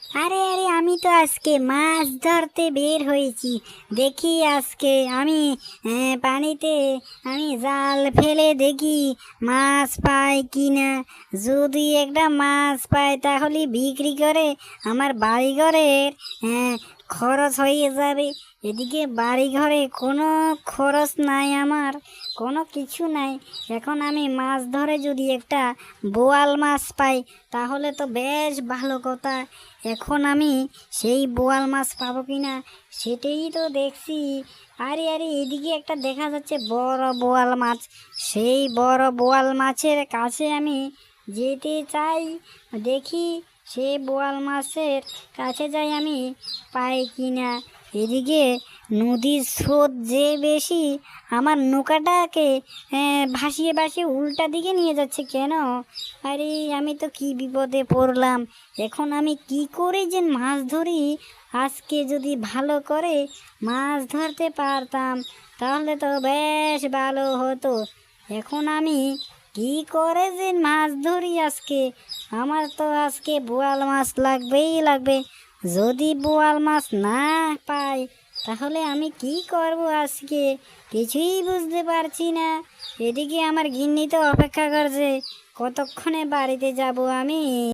আরে আরে আমি তো আজকে মাছ ধরতে বের হয়েছি। দেখি আজকে আমি পানিতে আমি জাল ফেলে দেখি মাছ পাই কি না। যদি একটা মাছ পাই তাহলে বিক্রি করে আমার বাড়িঘরের খরচ হয়ে যাবে। এদিকে বাড়িঘরে কোনো খরচ নাই, আমার কোনো কিছু নাই। এখন আমি মাছ ধরে যদি একটা বোয়াল মাছ পাই তাহলে তো বেশ ভালো কথা। এখন আমি সেই বোয়াল মাছ পাবো কি না সেটাই তো দেখছি। আরে আরে এদিকে একটা দেখা যাচ্ছে বড় বোয়াল মাছ। সেই বড় বোয়াল মাছের কাছে আমি যেতে চাই, দেখি সেই বোয়াল মাছের কাছে যাই আমি পাই কি না। এদিকে নদীর স্রোত যে বেশি, আমার নৌকাটাকে ভাসিয়ে ভাসিয়ে উল্টা দিকে নিয়ে যাচ্ছে কেন? আরে আমি তো কি বিপদে পড়লাম। এখন আমি কি করে যে মাছ ধরি? আজকে যদি ভালো করে মাছ ধরতে পারতাম তাহলে তো বেশ ভালো হতো। এখন আমি কি করে যে মাছ ধরি আজকে? আমার তো আজকে বোয়াল মাছ লাগবেই লাগবে। যদি বোয়াল মাছ না পাই তাহলে আমি কি করব আজকে? কিছুই বুঝতে পারছি না। এদিকে আমার গিন্নি তো অপেক্ষা করছে, কতক্ষণে বাড়িতে যাব আমি।